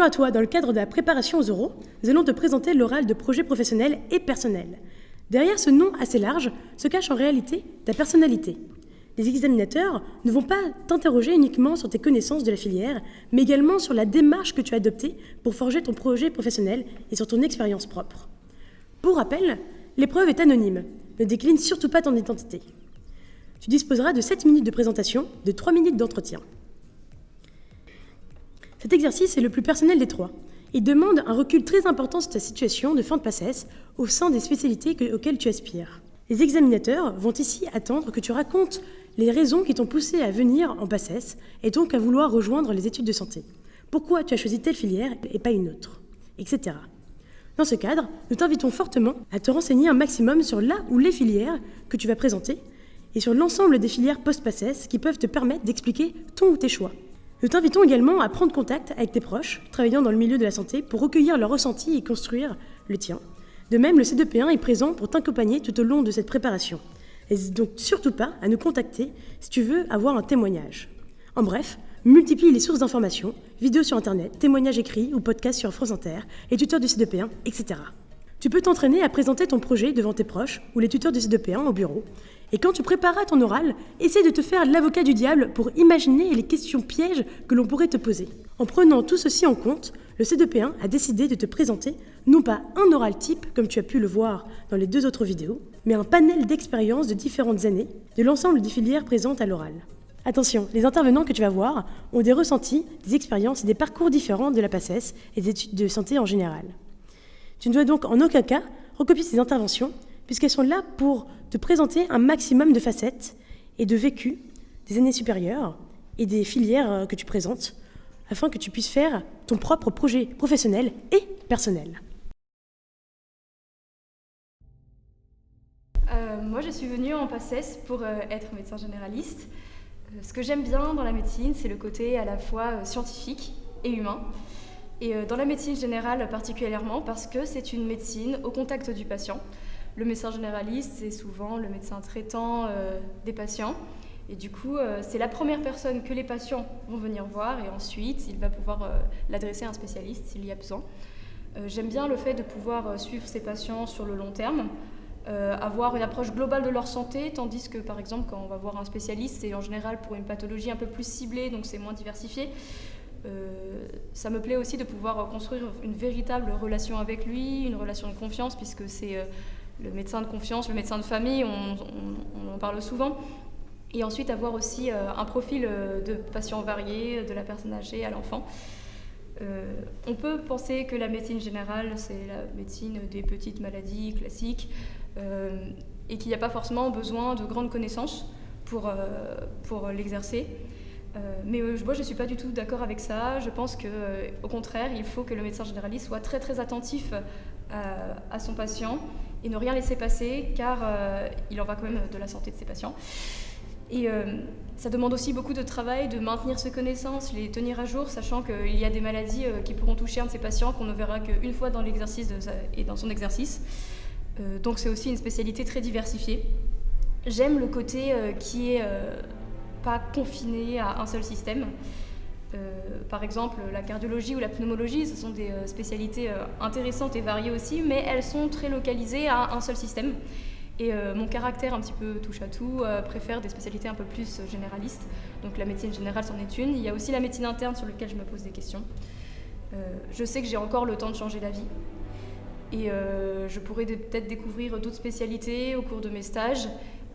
Bonjour à toi, dans le cadre de la préparation aux oraux, nous allons te présenter l'oral de projet professionnel et personnel. Derrière ce nom assez large se cache en réalité ta personnalité. Les examinateurs ne vont pas t'interroger uniquement sur tes connaissances de la filière, mais également sur la démarche que tu as adoptée pour forger ton projet professionnel et sur ton expérience propre. Pour rappel, l'épreuve est anonyme. Ne décline surtout pas ton identité. Tu disposeras de 7 minutes de présentation, de 3 minutes d'entretien. Cet exercice est le plus personnel des trois. Il demande un recul très important sur ta situation de fin de PACES au sein des spécialités auxquelles tu aspires. Les examinateurs vont ici attendre que tu racontes les raisons qui t'ont poussé à venir en PACES et donc à vouloir rejoindre les études de santé. Pourquoi tu as choisi telle filière et pas une autre, etc. Dans ce cadre, nous t'invitons fortement à te renseigner un maximum sur la ou les filières que tu vas présenter et sur l'ensemble des filières post-PACES qui peuvent te permettre d'expliquer ton ou tes choix. Nous t'invitons également à prendre contact avec tes proches travaillant dans le milieu de la santé pour recueillir leurs ressentis et construire le tien. De même, le C2P1 est présent pour t'accompagner tout au long de cette préparation. N'hésite donc surtout pas à nous contacter si tu veux avoir un témoignage. En bref, multiplie les sources d'informations, vidéos sur Internet, témoignages écrits ou podcasts sur France Inter, les tuteurs du C2P1, etc. Tu peux t'entraîner à présenter ton projet devant tes proches ou les tuteurs du C2P1 au bureau. Et quand tu prépareras ton oral, essaie de te faire l'avocat du diable pour imaginer les questions pièges que l'on pourrait te poser. En prenant tout ceci en compte, le C2P1 a décidé de te présenter non pas un oral type, comme tu as pu le voir dans les 2 autres vidéos, mais un panel d'expériences de différentes années de l'ensemble des filières présentes à l'oral. Attention, les intervenants que tu vas voir ont des ressentis, des expériences et des parcours différents de la PACES et des études de santé en général. Tu ne dois donc en aucun cas recopier ces interventions, puisqu'elles sont là pour te présenter un maximum de facettes et de vécu des années supérieures et des filières que tu présentes, afin que tu puisses faire ton propre projet professionnel et personnel. Moi, je suis venue en PACES pour être médecin généraliste. Ce que j'aime bien dans la médecine, c'est le côté à la fois scientifique et humain. Et dans la médecine générale particulièrement parce que c'est une médecine au contact du patient. Le médecin généraliste, c'est souvent le médecin traitant des patients. Et du coup, c'est la première personne que les patients vont venir voir et ensuite, il va pouvoir l'adresser à un spécialiste s'il y a besoin. J'aime bien le fait de pouvoir suivre ces patients sur le long terme, avoir une approche globale de leur santé, tandis que par exemple, quand on va voir un spécialiste, c'est en général pour une pathologie un peu plus ciblée, donc c'est moins diversifié. Ça me plaît aussi de pouvoir construire une véritable relation avec lui, une relation de confiance, puisque c'est le médecin de confiance, le médecin de famille, on en parle souvent. Et ensuite avoir aussi un profil de patient varié, de la personne âgée à l'enfant. On peut penser que la médecine générale, c'est la médecine des petites maladies classiques et qu'il n'y a pas forcément besoin de grandes connaissances pour l'exercer. Mais moi, je ne suis pas du tout d'accord avec ça. Je pense qu'au contraire, il faut que le médecin généraliste soit très très attentif à son patient et ne rien laisser passer, car il en va quand même de la santé de ses patients. Et ça demande aussi beaucoup de travail de maintenir ses connaissances, les tenir à jour, sachant qu'il y a des maladies qui pourront toucher un de ses patients qu'on ne verra qu'une fois dans l'exercice et dans son exercice. Donc c'est aussi une spécialité très diversifiée. J'aime le côté qui est pas confiné à un seul système. Par exemple, la cardiologie ou la pneumologie, ce sont des spécialités intéressantes et variées aussi, mais elles sont très localisées à un seul système. Et mon caractère un petit peu touche-à-tout préfère des spécialités un peu plus généralistes. Donc la médecine générale, c'en est une. Il y a aussi la médecine interne sur laquelle je me pose des questions. Je sais que j'ai encore le temps de changer d'avis. Et je pourrais peut-être découvrir d'autres spécialités au cours de mes stages.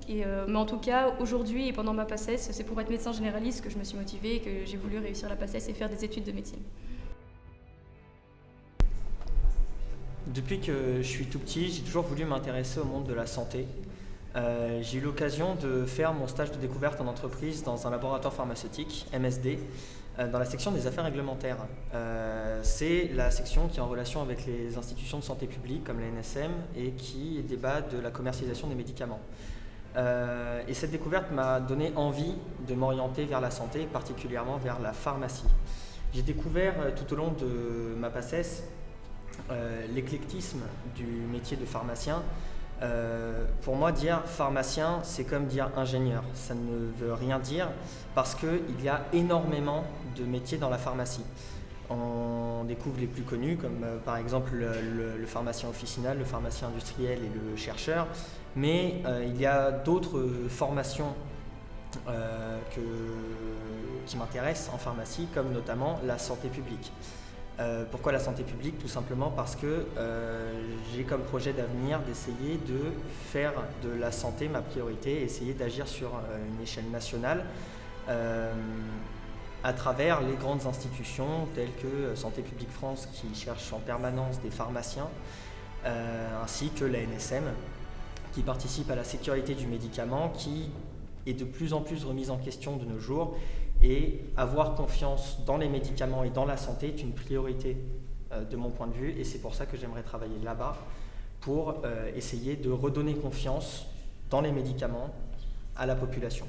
Mais en tout cas, aujourd'hui et pendant ma PACES, c'est pour être médecin généraliste que je me suis motivée et que j'ai voulu réussir la PACES et faire des études de médecine. Depuis que je suis tout petit, j'ai toujours voulu m'intéresser au monde de la santé. J'ai eu l'occasion de faire mon stage de découverte en entreprise dans un laboratoire pharmaceutique, MSD, dans la section des affaires réglementaires. C'est la section qui est en relation avec les institutions de santé publique comme la NSM et qui débat de la commercialisation des médicaments. Et cette découverte m'a donné envie de m'orienter vers la santé, particulièrement vers la pharmacie. J'ai découvert tout au long de ma PACES l'éclectisme du métier de pharmacien. Pour moi, dire pharmacien, c'est comme dire ingénieur. Ça ne veut rien dire parce qu'il y a énormément de métiers dans la pharmacie. On découvre les plus connus, comme par exemple le pharmacien officinal, le pharmacien industriel et le chercheur. Mais il y a d'autres formations qui m'intéressent en pharmacie, comme notamment la santé publique. Pourquoi la santé publique? Tout simplement parce que j'ai comme projet d'avenir d'essayer de faire de la santé ma priorité, essayer d'agir sur une échelle nationale à travers les grandes institutions telles que Santé publique France qui cherche en permanence des pharmaciens, ainsi que la NSM qui participe à la sécurité du médicament qui est de plus en plus remise en question de nos jours. Et avoir confiance dans les médicaments et dans la santé est une priorité de mon point de vue, et c'est pour ça que j'aimerais travailler là-bas pour essayer de redonner confiance dans les médicaments à la population.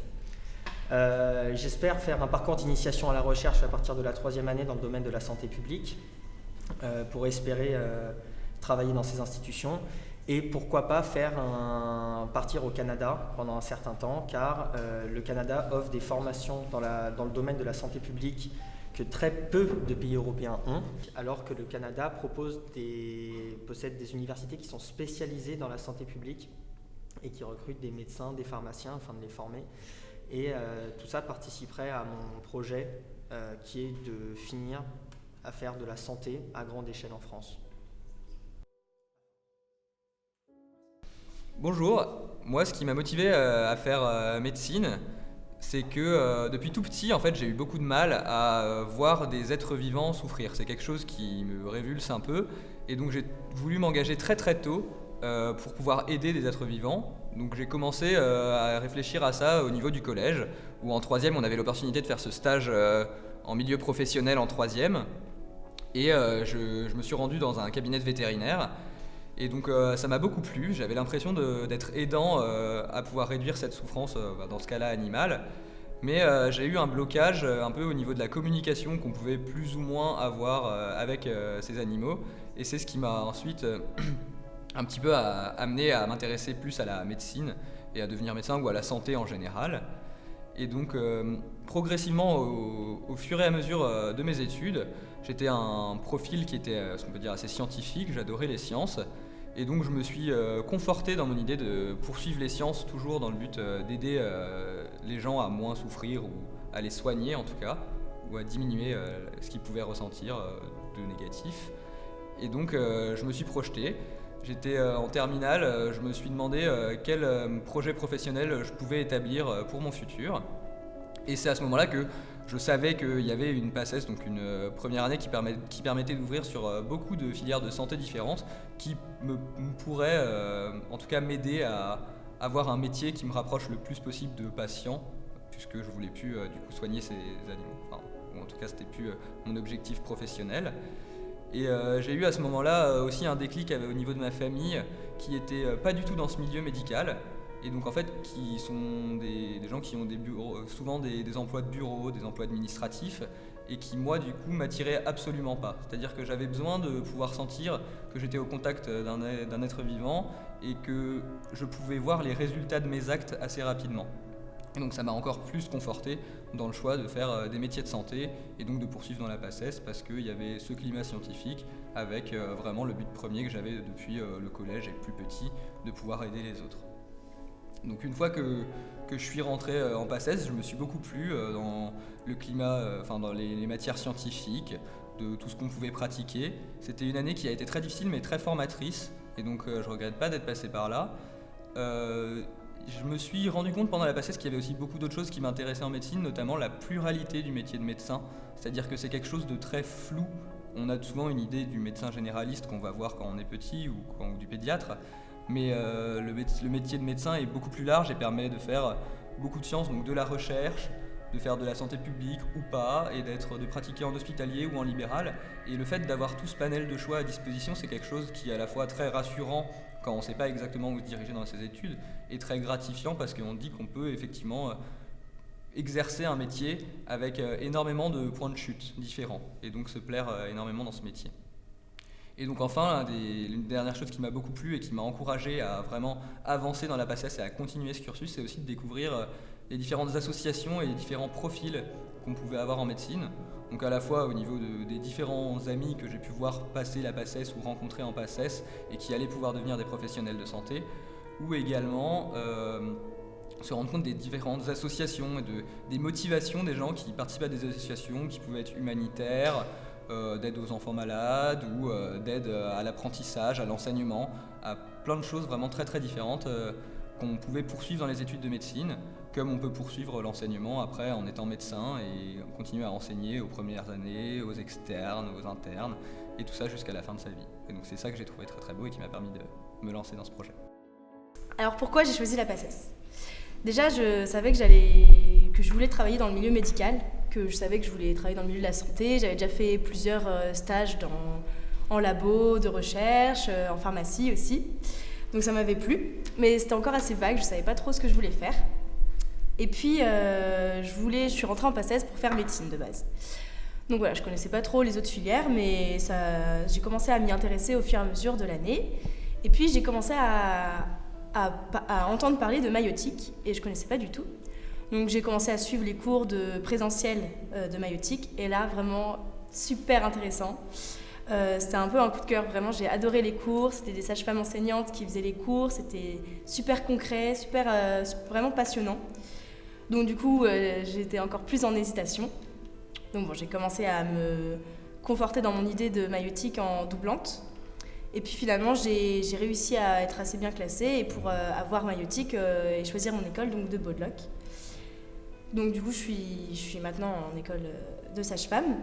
J'espère faire un parcours d'initiation à la recherche à partir de la 3e année dans le domaine de la santé publique pour espérer travailler dans ces institutions. Et pourquoi pas partir au Canada pendant un certain temps, car le Canada offre des formations dans le domaine de la santé publique que très peu de pays européens ont, alors que le Canada possède des universités qui sont spécialisées dans la santé publique et qui recrutent des médecins, des pharmaciens afin de les former. Et tout ça participerait à mon projet qui est de finir à faire de la santé à grande échelle en France. Bonjour, moi ce qui m'a motivé à faire médecine, c'est que depuis tout petit en fait j'ai eu beaucoup de mal à voir des êtres vivants souffrir. C'est quelque chose qui me révulse un peu et donc j'ai voulu m'engager très très tôt pour pouvoir aider des êtres vivants. Donc j'ai commencé à réfléchir à ça au niveau du collège où en 3e on avait l'opportunité de faire ce stage en milieu professionnel en 3e et je me suis rendu dans un cabinet de vétérinaire. Et donc ça m'a beaucoup plu, j'avais l'impression d'être aidant à pouvoir réduire cette souffrance, dans ce cas-là animale. Mais j'ai eu un blocage un peu au niveau de la communication qu'on pouvait plus ou moins avoir avec ces animaux. Et c'est ce qui m'a ensuite un petit peu amené à m'intéresser plus à la médecine et à devenir médecin ou à la santé en général. Et donc progressivement, au fur et à mesure de mes études, j'étais un profil qui était, ce qu'on peut dire, assez scientifique, j'adorais les sciences. Et donc je me suis conforté dans mon idée de poursuivre les sciences, toujours dans le but d'aider les gens à moins souffrir ou à les soigner en tout cas, ou à diminuer ce qu'ils pouvaient ressentir de négatif. Et donc je me suis projeté. J'étais en terminale, je me suis demandé quel projet professionnel je pouvais établir pour mon futur. Et c'est à ce moment-là que je savais qu'il y avait une PACES, donc une première année qui permettait d'ouvrir sur beaucoup de filières de santé différentes qui pourraient en tout cas m'aider à avoir un métier qui me rapproche le plus possible de patients, puisque je voulais plus du coup soigner ces animaux. Enfin, ou en tout cas c'était plus mon objectif professionnel. Et j'ai eu à ce moment-là aussi un déclic au niveau de ma famille qui était pas du tout dans ce milieu médical. Et donc en fait, qui sont des gens qui ont des bureaux, souvent des emplois de bureau, des emplois administratifs, et qui moi du coup m'attiraient absolument pas. C'est-à-dire que j'avais besoin de pouvoir sentir que j'étais au contact d'un être vivant et que je pouvais voir les résultats de mes actes assez rapidement. Et donc ça m'a encore plus conforté dans le choix de faire des métiers de santé et donc de poursuivre dans la PACES parce qu'il y avait ce climat scientifique avec vraiment le but premier que j'avais depuis le collège et plus petit, de pouvoir aider les autres. Donc une fois que je suis rentré en PACES, je me suis beaucoup plu dans le climat, dans les matières scientifiques, de tout ce qu'on pouvait pratiquer. C'était une année qui a été très difficile mais très formatrice et donc je regrette pas d'être passé par là. Je me suis rendu compte pendant la PACES qu'il y avait aussi beaucoup d'autres choses qui m'intéressaient en médecine, notamment la pluralité du métier de médecin, c'est-à-dire que c'est quelque chose de très flou. On a souvent une idée du médecin généraliste qu'on va voir quand on est petit ou du pédiatre, mais le métier de médecin est beaucoup plus large et permet de faire beaucoup de sciences, donc de la recherche, de faire de la santé publique ou pas, et de pratiquer en hospitalier ou en libéral. Et le fait d'avoir tout ce panel de choix à disposition, c'est quelque chose qui est à la fois très rassurant quand on ne sait pas exactement où se diriger dans ses études, et très gratifiant parce qu'on dit qu'on peut effectivement exercer un métier avec énormément de points de chute différents, et donc se plaire énormément dans ce métier. Et donc enfin, l'une des dernières choses qui m'a beaucoup plu et qui m'a encouragé à vraiment avancer dans la PACES et à continuer ce cursus, c'est aussi de découvrir les différentes associations et les différents profils qu'on pouvait avoir en médecine. Donc à la fois au niveau des différents amis que j'ai pu voir passer la PACES ou rencontrer en PACES et qui allaient pouvoir devenir des professionnels de santé, ou également se rendre compte des différentes associations et des motivations des gens qui participent à des associations qui pouvaient être humanitaires, d'aide aux enfants malades ou d'aide à l'apprentissage, à l'enseignement, à plein de choses vraiment très très différentes qu'on pouvait poursuivre dans les études de médecine, comme on peut poursuivre l'enseignement après en étant médecin et continuer à enseigner aux premières années, aux externes, aux internes, et tout ça jusqu'à la fin de sa vie. Et donc c'est ça que j'ai trouvé très très beau et qui m'a permis de me lancer dans ce projet. Alors pourquoi j'ai choisi la PACES ? Déjà, je savais que je voulais travailler dans le milieu médical, que je savais que je voulais travailler dans le milieu de la santé. J'avais déjà fait plusieurs stages en labo, de recherche, en pharmacie aussi. Donc ça m'avait plu, mais c'était encore assez vague, je ne savais pas trop ce que je voulais faire. Et puis, je suis rentrée en PACES pour faire médecine de base. Donc voilà, je ne connaissais pas trop les autres filières, mais j'ai commencé à m'y intéresser au fur et à mesure de l'année. Et puis, j'ai commencé à entendre parler de maïeutique, et je ne connaissais pas du tout. Donc j'ai commencé à suivre les cours de présentiel de maïeutique, et là, vraiment super intéressant. C'était un peu un coup de cœur, vraiment, j'ai adoré les cours, c'était des sages-femmes enseignantes qui faisaient les cours, c'était super concret, vraiment passionnant. Donc du coup, j'étais encore plus en hésitation. Donc bon, j'ai commencé à me conforter dans mon idée de maïeutique en doublante. Et puis finalement, j'ai réussi à être assez bien classée et pour avoir maïeutique et choisir mon école donc de Beaudeloc. Donc du coup, je suis maintenant en école de sage-femme.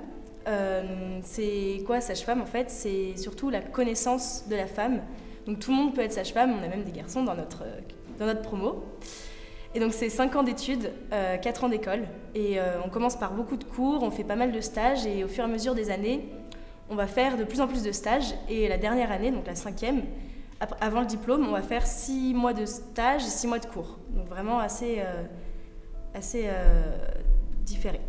C'est quoi sage-femme en fait ? C'est surtout la connaissance de la femme. Donc tout le monde peut être sage-femme, on a même des garçons dans notre promo. Et donc c'est 5 ans d'études, 4 ans d'école. Et on commence par beaucoup de cours, on fait pas mal de stages et au fur et à mesure des années, on va faire de plus en plus de stages. Et la dernière année, donc la 5e, avant le diplôme, on va faire 6 mois de stage et 6 mois de cours. Donc vraiment assez différé.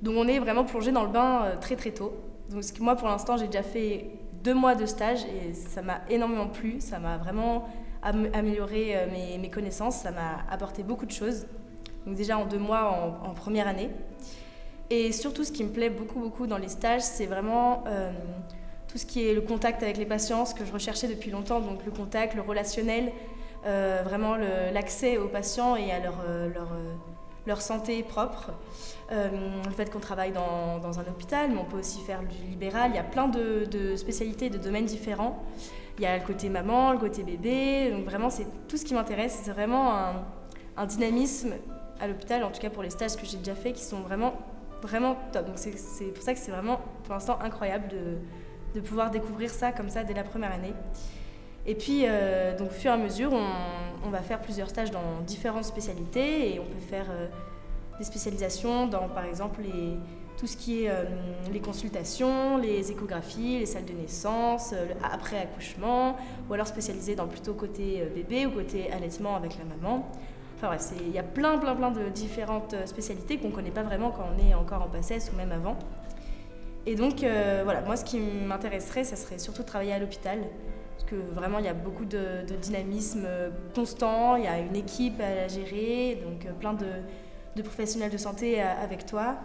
Donc on est vraiment plongé dans le bain très très tôt. Donc moi pour l'instant j'ai déjà fait 2 mois de stage et ça m'a énormément plu, ça m'a vraiment amélioré mes connaissances, ça m'a apporté beaucoup de choses. Donc déjà en 2 mois en première année. Et surtout ce qui me plaît beaucoup dans les stages, c'est vraiment tout ce qui est le contact avec les patients, ce que je recherchais depuis longtemps, donc le contact, le relationnel, vraiment l'accès aux patients et à leur santé propre. Le fait qu'on travaille dans un hôpital, mais on peut aussi faire du libéral. Il y a plein de spécialités, de domaines différents. Il y a le côté maman, le côté bébé. Donc vraiment, c'est tout ce qui m'intéresse. C'est vraiment un dynamisme à l'hôpital, en tout cas pour les stages que j'ai déjà fait, qui sont vraiment top. Donc c'est pour ça que c'est vraiment, pour l'instant, incroyable de pouvoir découvrir ça comme ça dès la première année. Et puis, donc, au fur et à mesure, on va faire plusieurs stages dans différentes spécialités et on peut faire des spécialisations dans, par exemple, tout ce qui est les consultations, les échographies, les salles de naissance, après accouchement, ou alors spécialisé dans plutôt côté bébé ou côté allaitement avec la maman. Enfin bref, il y a plein de différentes spécialités qu'on ne connaît pas vraiment quand on est encore en PACES ou même avant. Et donc, voilà, moi, ce qui m'intéresserait, ça serait surtout de travailler à l'hôpital. Parce que vraiment, il y a beaucoup de dynamisme constant, il y a une équipe à gérer, donc plein de professionnels de santé avec toi.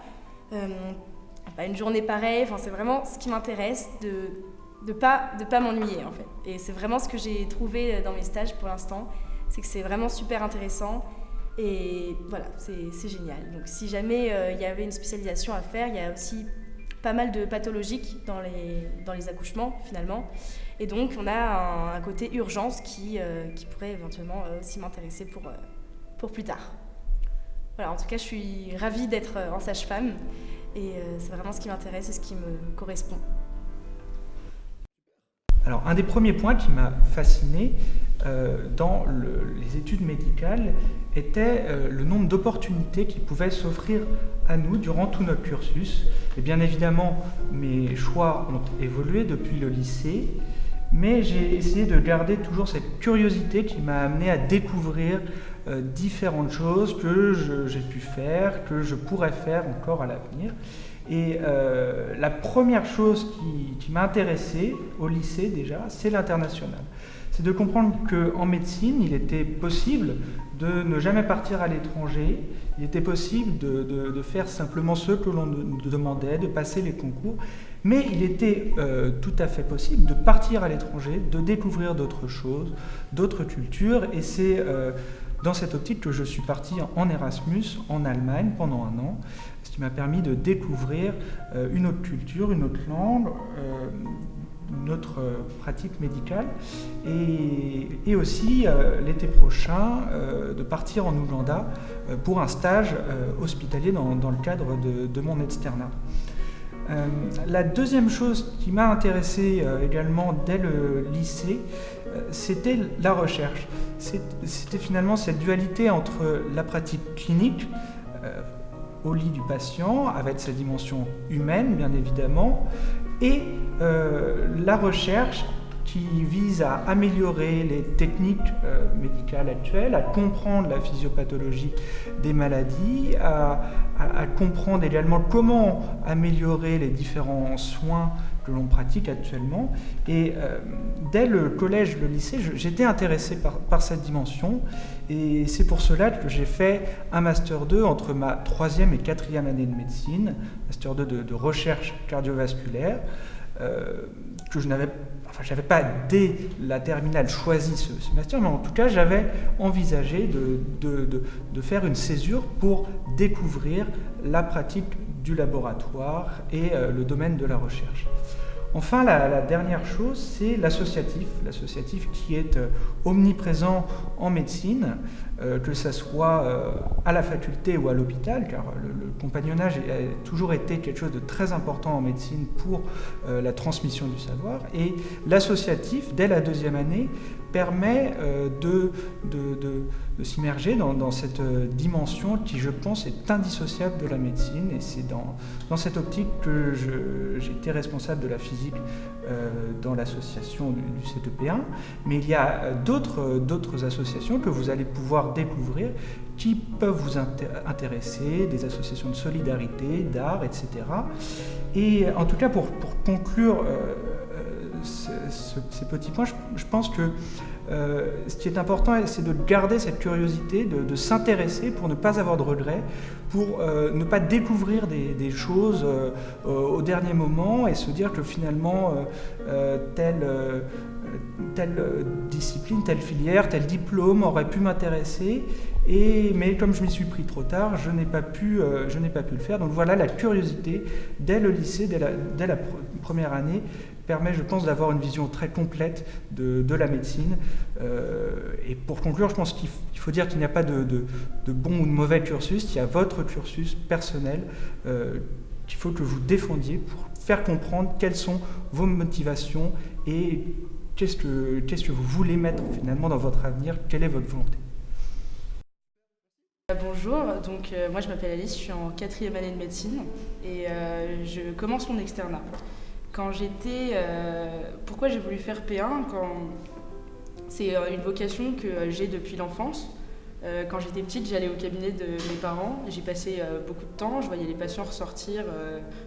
Une journée pareille, c'est vraiment ce qui m'intéresse, de pas m'ennuyer en fait. Et c'est vraiment ce que j'ai trouvé dans mes stages pour l'instant, c'est que c'est vraiment super intéressant. Et voilà, c'est génial. Donc si jamais il y avait une spécialisation à faire, il y a aussi pas mal de pathologiques dans les accouchements finalement. Et donc on a un côté urgence qui pourrait éventuellement aussi m'intéresser pour plus tard. Voilà, en tout cas je suis ravie d'être en sage-femme et c'est vraiment ce qui m'intéresse et ce qui me correspond. Alors un des premiers points qui m'a fasciné dans les études médicales était le nombre d'opportunités qui pouvaient s'offrir à nous durant tout notre cursus. Et bien évidemment, mes choix ont évolué depuis le lycée, mais j'ai essayé de garder toujours cette curiosité qui m'a amené à découvrir différentes choses que j'ai pu faire, que je pourrais faire encore à l'avenir. Et la première chose qui m'a intéressé au lycée déjà, c'est l'international. c'est de comprendre qu'en médecine, il était possible de ne jamais partir à l'étranger, il était possible de faire simplement ce que l'on nous demandait, de passer les concours, mais il était tout à fait possible de partir à l'étranger, de découvrir d'autres choses, d'autres cultures, et c'est dans cette optique que je suis parti en Erasmus en Allemagne pendant 1 an, ce qui m'a permis de découvrir une autre culture, une autre langue, notre pratique médicale, et aussi l'été prochain de partir en Ouganda pour un stage hospitalier dans le cadre de mon externat. La deuxième chose qui m'a intéressé également dès le lycée, c'était la recherche. C'était finalement cette dualité entre la pratique clinique au lit du patient, avec sa dimension humaine bien évidemment, et la recherche qui vise à améliorer les techniques médicales actuelles, à comprendre la physiopathologie des maladies, à comprendre également comment améliorer les différents soins que l'on pratique actuellement. Et dès le collège, le lycée, j'étais intéressé par cette dimension, et c'est pour cela que j'ai fait un Master 2 entre ma 3e et 4e année de médecine, Master 2 de recherche cardiovasculaire, que je n'avais pas dès la terminale choisi ce master, mais en tout cas j'avais envisagé de faire une césure pour découvrir la pratique du laboratoire et le domaine de la recherche. Enfin, la dernière chose, c'est l'associatif qui est omniprésent en médecine, que ce soit à la faculté ou à l'hôpital, car le compagnonnage a toujours été quelque chose de très important en médecine pour la transmission du savoir. Et l'associatif, dès la 2e année, permet de s'immerger dans cette dimension qui, je pense, est indissociable de la médecine. Et c'est dans cette optique que j'ai été responsable de la physique dans l'association du CEP1. Mais il y a d'autres associations que vous allez pouvoir découvrir qui peuvent vous intéresser, des associations de solidarité, d'art, etc. Et en tout cas, pour conclure ces petits points, je pense que ce qui est important, c'est de garder cette curiosité, de s'intéresser pour ne pas avoir de regrets, pour ne pas découvrir des choses au dernier moment et se dire que finalement telle discipline, telle filière, tel diplôme aurait pu m'intéresser, mais comme je m'y suis pris trop tard, je n'ai pas pu le faire. Donc voilà, la curiosité dès le lycée, dès la première année, permet, je pense, d'avoir une vision très complète de la médecine. Et pour conclure, je pense qu'il faut dire qu'il n'y a pas de bon ou de mauvais cursus, il y a votre cursus personnel qu'il faut que vous défendiez pour faire comprendre quelles sont vos motivations et qu'est-ce que vous voulez mettre finalement dans votre avenir, quelle est votre volonté. Bonjour, donc moi je m'appelle Alice, je suis en 4e année de médecine et je commence mon externat. Pourquoi j'ai voulu faire P1 c'est une vocation que j'ai depuis l'enfance. Quand j'étais petite, j'allais au cabinet de mes parents, j'y passais beaucoup de temps, je voyais les patients ressortir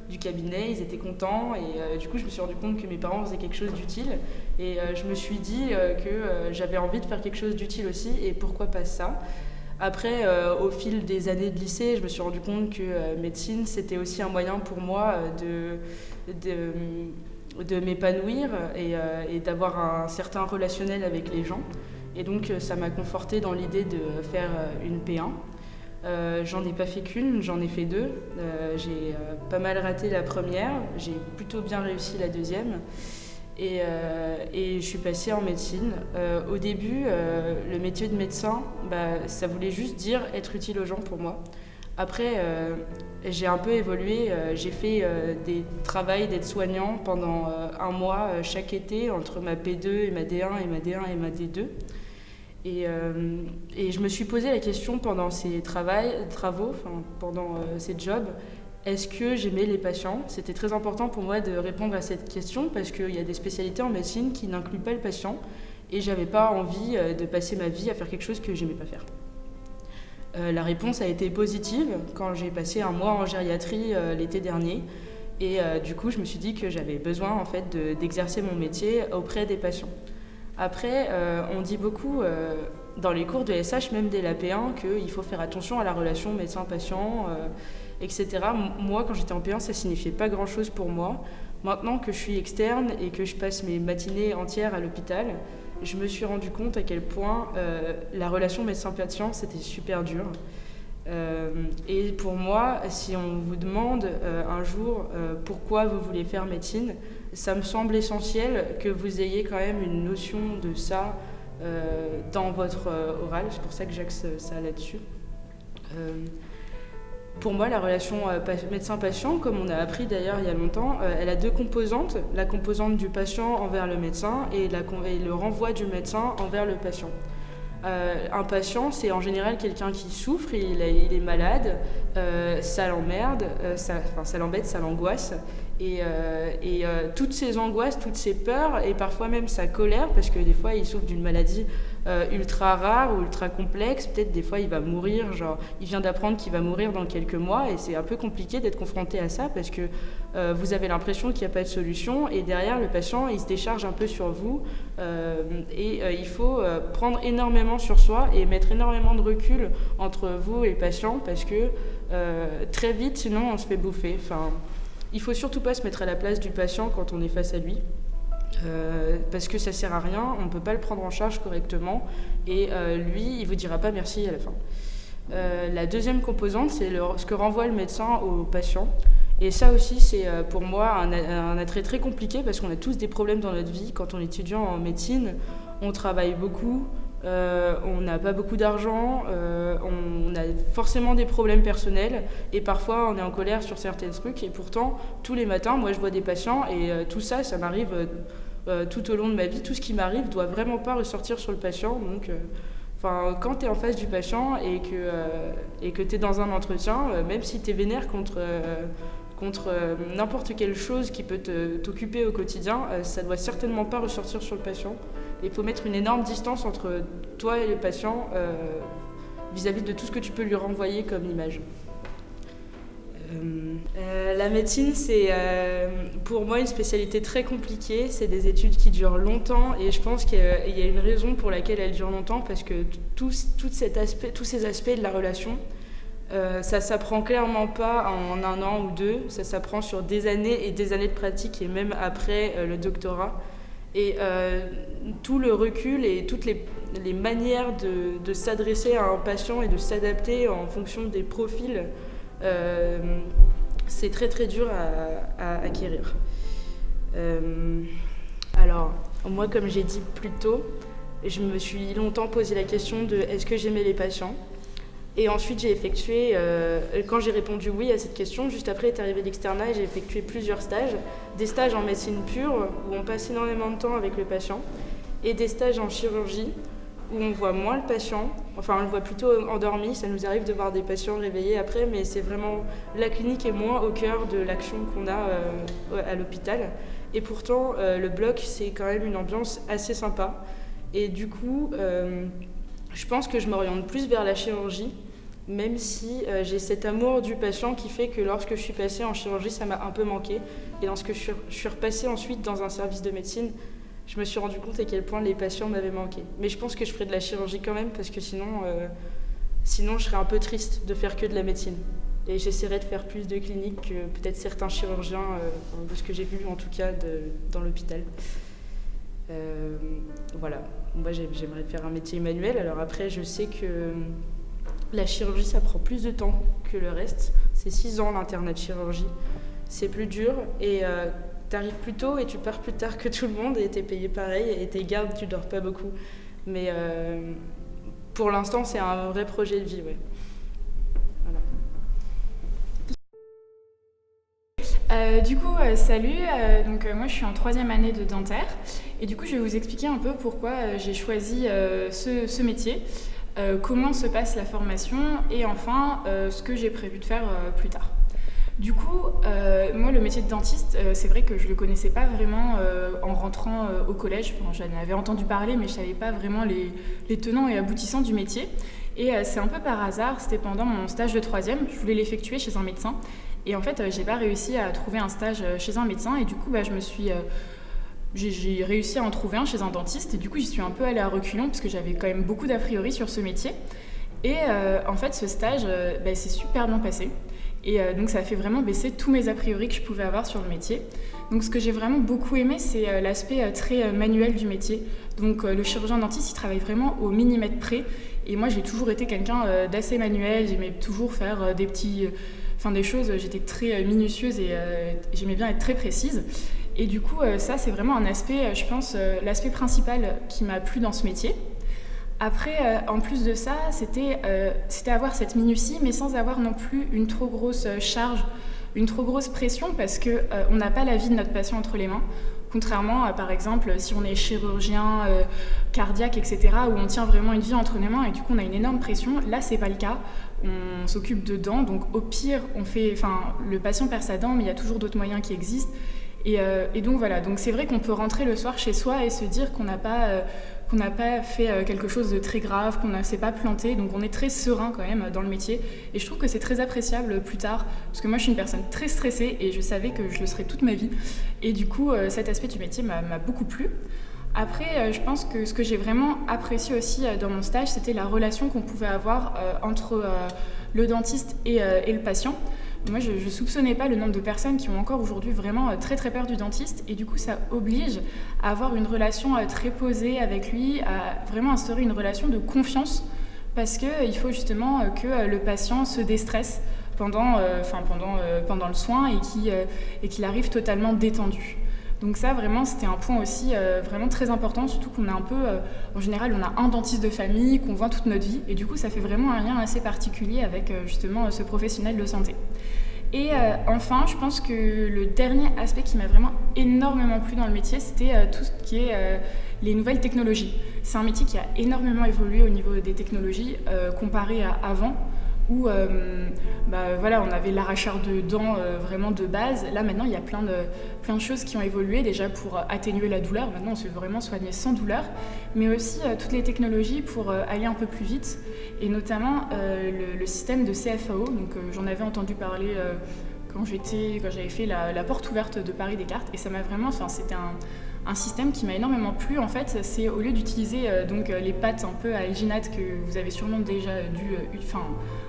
du cabinet, ils étaient contents et du coup je me suis rendu compte que mes parents faisaient quelque chose d'utile et je me suis dit que j'avais envie de faire quelque chose d'utile aussi et pourquoi pas ça. Après, au fil des années de lycée, je me suis rendu compte que médecine, c'était aussi un moyen pour moi de m'épanouir et d'avoir un certain relationnel avec les gens. Et donc, ça m'a confortée dans l'idée de faire une P1. J'en ai pas fait qu'une, j'en ai fait 2. J'ai pas mal raté la première, j'ai plutôt bien réussi la deuxième. Et je suis passée en médecine. Au début, le métier de médecin, ça voulait juste dire être utile aux gens pour moi. Après, j'ai un peu évolué. J'ai fait des travails d'aide-soignant pendant 1 mois chaque été entre ma P2 et ma D1 et ma D1 et ma D2. Et je me suis posé la question pendant ces travaux, pendant ces jobs, est-ce que j'aimais les patients ? C'était très important pour moi de répondre à cette question parce qu'il y a des spécialités en médecine qui n'incluent pas le patient et j'avais pas envie de passer ma vie à faire quelque chose que j'aimais pas faire. La réponse a été positive quand j'ai passé 1 mois en gériatrie l'été dernier et du coup je me suis dit que j'avais besoin en fait d'exercer mon métier auprès des patients. Après, on dit beaucoup dans les cours de SH, même dès la P1, qu'il faut faire attention à la relation médecin-patient, etc. Moi, quand j'étais en P1, ça signifiait pas grand-chose pour moi. Maintenant que je suis externe et que je passe mes matinées entières à l'hôpital, je me suis rendu compte à quel point la relation médecin-patient, c'était super dur. Et pour moi, si on vous demande un jour pourquoi vous voulez faire médecine, ça me semble essentiel que vous ayez quand même une notion de ça dans votre oral. C'est pour ça que j'axe ça là-dessus. Pour moi, la relation médecin-patient, comme on a appris d'ailleurs il y a longtemps, elle a deux composantes. La composante du patient envers le médecin et le renvoi du médecin envers le patient. Un patient, c'est en général quelqu'un qui souffre, il est malade, ça l'emmerde, ça l'embête, ça l'angoisse. Et toutes ces angoisses, toutes ces peurs et parfois même sa colère, parce que des fois il souffre d'une maladie ultra rare ou ultra complexe, peut-être des fois il va mourir, genre il vient d'apprendre qu'il va mourir dans quelques mois et c'est un peu compliqué d'être confronté à ça parce que vous avez l'impression qu'il n'y a pas de solution et derrière le patient il se décharge un peu sur vous il faut prendre énormément sur soi et mettre énormément de recul entre vous et le patient parce que très vite sinon on se fait bouffer. Il ne faut surtout pas se mettre à la place du patient quand on est face à lui, parce que ça ne sert à rien, on ne peut pas le prendre en charge correctement, et lui, il ne vous dira pas merci à la fin. La deuxième composante, c'est ce que renvoie le médecin au patient. Et ça aussi, c'est pour moi un attrait très compliqué, parce qu'on a tous des problèmes dans notre vie. Quand on est étudiant en médecine, on travaille beaucoup, on n'a pas beaucoup d'argent, on a forcément des problèmes personnels et parfois on est en colère sur certains trucs et pourtant tous les matins moi je vois des patients et tout ça m'arrive tout au long de ma vie, tout ce qui m'arrive doit vraiment pas ressortir sur le patient donc quand tu es en face du patient et que tu es dans un entretien, même si tu es vénère contre n'importe quelle chose qui peut t'occuper au quotidien, ça doit certainement pas ressortir sur le patient. Il faut mettre une énorme distance entre toi et le patient vis-à-vis de tout ce que tu peux lui renvoyer comme image. La médecine, c'est pour moi une spécialité très compliquée. C'est des études qui durent longtemps et je pense qu'il y a une raison pour laquelle elles durent longtemps parce que tous ces aspects de la relation, ça s'apprend clairement pas en un an ou deux. Ça s'apprend sur des années et des années de pratique et même après le doctorat. Et tout le recul et toutes les manières de s'adresser à un patient et de s'adapter en fonction des profils, c'est très très dur à acquérir. Alors, moi, comme j'ai dit plus tôt, je me suis longtemps posé la question de est-ce que j'aimais les patients ? Et ensuite, j'ai effectué, quand j'ai répondu oui à cette question, juste après est arrivé l'externat et j'ai effectué plusieurs stages. Des stages en médecine pure, où on passe énormément de temps avec le patient, et des stages en chirurgie, où on voit moins le patient, enfin on le voit plutôt endormi, ça nous arrive de voir des patients réveillés après, mais c'est vraiment, la clinique est moins au cœur de l'action qu'on a à l'hôpital. Et pourtant, le bloc, c'est quand même une ambiance assez sympa. Et du coup, je pense que je m'oriente plus vers la chirurgie, même si j'ai cet amour du patient qui fait que lorsque je suis passée en chirurgie, ça m'a un peu manqué. Et lorsque je suis repassée ensuite dans un service de médecine, je me suis rendu compte à quel point les patients m'avaient manqué. Mais je pense que je ferai de la chirurgie quand même, parce que sinon je serais un peu triste de faire que de la médecine. Et j'essaierai de faire plus de cliniques que peut-être certains chirurgiens, de ce que j'ai vu en tout cas dans l'hôpital. Voilà. Moi, j'aimerais faire un métier manuel. Alors après, je sais que la chirurgie, ça prend plus de temps que le reste. C'est 6 ans l'internat de chirurgie. C'est plus dur et t'arrives plus tôt et tu pars plus tard que tout le monde et t'es payé pareil et tes gardes, tu dors pas beaucoup. Mais pour l'instant, c'est un vrai projet de vie, ouais. Voilà. Salut, moi je suis en 3e année de dentaire et du coup je vais vous expliquer un peu pourquoi j'ai choisi ce métier, comment se passe la formation et enfin ce que j'ai prévu de faire plus tard. Du coup, moi le métier de dentiste, c'est vrai que je le connaissais pas vraiment en rentrant au collège. Enfin, j'en avais entendu parler mais je savais pas vraiment les tenants et aboutissants du métier. Et c'est un peu par hasard, c'était pendant mon stage de 3e, je voulais l'effectuer chez un médecin. Et en fait, j'ai pas réussi à trouver un stage chez un médecin et du coup, je me suis j'ai réussi à en trouver un chez un dentiste et du coup j'y suis un peu allée à reculons parce que j'avais quand même beaucoup d'a priori sur ce métier. Et en fait ce stage s'est super bien passé et donc ça a fait vraiment baisser tous mes a priori que je pouvais avoir sur le métier. Donc ce que j'ai vraiment beaucoup aimé, c'est l'aspect très manuel du métier. Donc le chirurgien dentiste il travaille vraiment au millimètre près et moi j'ai toujours été quelqu'un d'assez manuel, j'aimais toujours faire des choses, j'étais très minutieuse et j'aimais bien être très précise. Et du coup, ça, c'est vraiment un aspect, je pense, l'aspect principal qui m'a plu dans ce métier. Après, en plus de ça, c'était avoir cette minutie, mais sans avoir non plus une trop grosse charge, une trop grosse pression, parce qu'on n'a pas la vie de notre patient entre les mains. Contrairement à, par exemple, si on est chirurgien, cardiaque, etc., où on tient vraiment une vie entre les mains et du coup on a une énorme pression, là c'est pas le cas. On s'occupe de dents, donc au pire, le patient perd sa dent, mais il y a toujours d'autres moyens qui existent. Et donc voilà, donc c'est vrai qu'on peut rentrer le soir chez soi et se dire qu'on n'a pas fait quelque chose de très grave, qu'on ne s'est pas planté, donc on est très serein quand même dans le métier. Et je trouve que c'est très appréciable plus tard, parce que moi je suis une personne très stressée et je savais que je le serais toute ma vie. Et du coup, cet aspect du métier m'a beaucoup plu. Après, je pense que ce que j'ai vraiment apprécié aussi dans mon stage, c'était la relation qu'on pouvait avoir entre le dentiste et le patient. Moi, je ne soupçonnais pas le nombre de personnes qui ont encore aujourd'hui vraiment très très peur du dentiste et du coup, ça oblige à avoir une relation très posée avec lui, à vraiment instaurer une relation de confiance parce qu'il faut justement que le patient se déstresse pendant le soin et qu'il arrive totalement détendu. Donc ça, vraiment, c'était un point aussi vraiment très important, surtout qu'on a un peu, en général, on a un dentiste de famille qu'on voit toute notre vie, et du coup, ça fait vraiment un lien assez particulier avec justement ce professionnel de santé. Et enfin, je pense que le dernier aspect qui m'a vraiment énormément plu dans le métier, c'était tout ce qui est les nouvelles technologies. C'est un métier qui a énormément évolué au niveau des technologies comparé à avant, où on avait l'arracheur de dents vraiment de base. Là maintenant il y a plein de choses qui ont évolué déjà pour atténuer la douleur. Maintenant on se fait vraiment soigner sans douleur, mais aussi toutes les technologies pour aller un peu plus vite et notamment le système de CFAO. Donc j'en avais entendu parler quand j'avais fait la porte ouverte de Paris Descartes et ça m'a vraiment, c'était un système qui m'a énormément plu. En fait, c'est au lieu d'utiliser les pattes un peu à alginate que vous avez sûrement déjà dû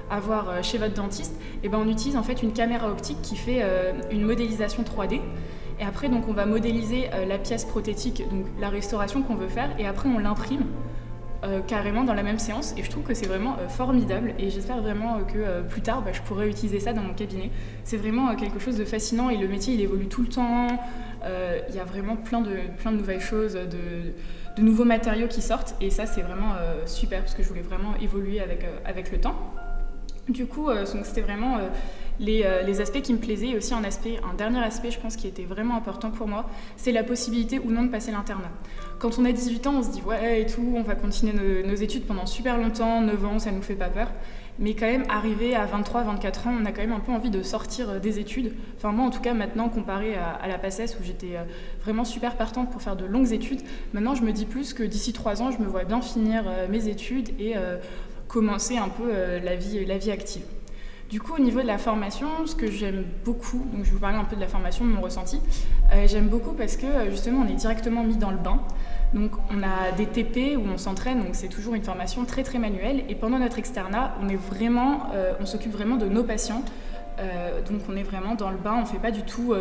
avoir chez votre dentiste, et on utilise en fait une caméra optique qui fait une modélisation 3D. Et après, donc, on va modéliser la pièce prothétique, donc la restauration qu'on veut faire, et après on l'imprime carrément dans la même séance. Et je trouve que c'est vraiment formidable. Et j'espère vraiment que plus tard, je pourrai utiliser ça dans mon cabinet. C'est vraiment quelque chose de fascinant et le métier, il évolue tout le temps. Il y a vraiment plein de nouvelles choses, de nouveaux matériaux qui sortent. Et ça, c'est vraiment super parce que je voulais vraiment évoluer avec le temps. Du coup, donc c'était vraiment les aspects qui me plaisaient et aussi un dernier aspect, je pense, qui était vraiment important pour moi, c'est la possibilité ou non de passer l'internat. Quand on a 18 ans, on se dit ouais et tout, on va continuer nos études pendant super longtemps, 9 ans, ça nous fait pas peur. Mais quand même, arrivé à 23, 24 ans, on a quand même un peu envie de sortir des études. Enfin moi, en tout cas, maintenant, comparé à la PACES, où j'étais vraiment super partante pour faire de longues études, maintenant, je me dis plus que d'ici 3 ans, je me vois bien finir mes études et commencer un peu la vie active. Du coup, au niveau de la formation, ce que j'aime beaucoup, donc je vais vous parler un peu de la formation, de mon ressenti, j'aime beaucoup parce que justement, on est directement mis dans le bain. Donc on a des TP où on s'entraîne, donc c'est toujours une formation très très manuelle. Et pendant notre externat, on s'occupe vraiment de nos patients. Donc on est vraiment dans le bain, on ne fait pas du tout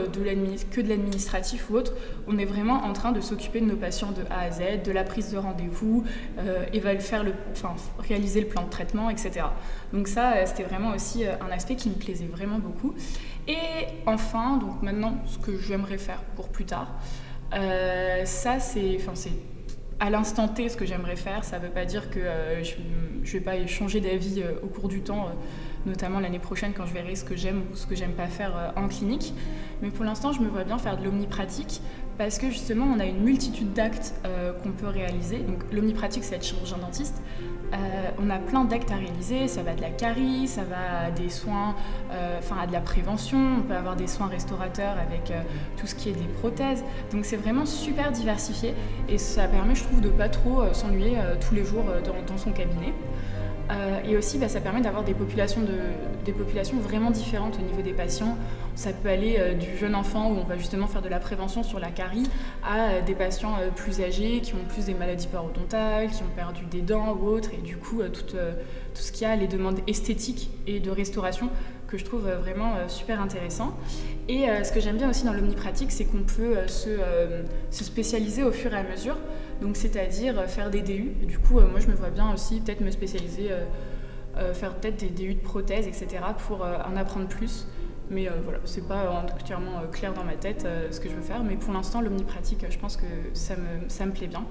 que de l'administratif ou autre. On est vraiment en train de s'occuper de nos patients de A à Z, de la prise de rendez-vous, réaliser le plan de traitement, etc. Donc ça, c'était vraiment aussi un aspect qui me plaisait vraiment beaucoup. Et enfin, donc maintenant, ce que j'aimerais faire pour plus tard, ça c'est à l'instant T ce que j'aimerais faire. Ça ne veut pas dire que je ne vais pas changer d'avis au cours du temps, notamment l'année prochaine quand je verrai ce que j'aime ou ce que j'aime pas faire en clinique. Mais pour l'instant, je me vois bien faire de l'omnipratique parce que justement, on a une multitude d'actes qu'on peut réaliser. Donc l'omnipratique, c'est être chirurgien dentiste. On a plein d'actes à réaliser, ça va de la carie, ça va à des soins, à de la prévention, on peut avoir des soins restaurateurs avec tout ce qui est des prothèses. Donc c'est vraiment super diversifié et ça permet, je trouve, de pas trop s'ennuyer tous les jours dans son cabinet. Et aussi, ça permet d'avoir des populations vraiment différentes au niveau des patients. Ça peut aller du jeune enfant où on va justement faire de la prévention sur la carie à des patients plus âgés qui ont plus des maladies parodontales, qui ont perdu des dents ou autres. Et du coup, tout ce qu'il y a, les demandes esthétiques et de restauration que je trouve vraiment super intéressant. Et ce que j'aime bien aussi dans l'omnipratique, c'est qu'on peut se spécialiser au fur et à mesure. Donc c'est-à-dire faire des DU. Et du coup, moi je me vois bien aussi peut-être me spécialiser, faire peut-être des DU de prothèses, etc. pour en apprendre plus. Mais voilà, c'est pas entièrement clair dans ma tête ce que je veux faire. Mais pour l'instant, l'omnipratique, je pense que ça me plaît bien.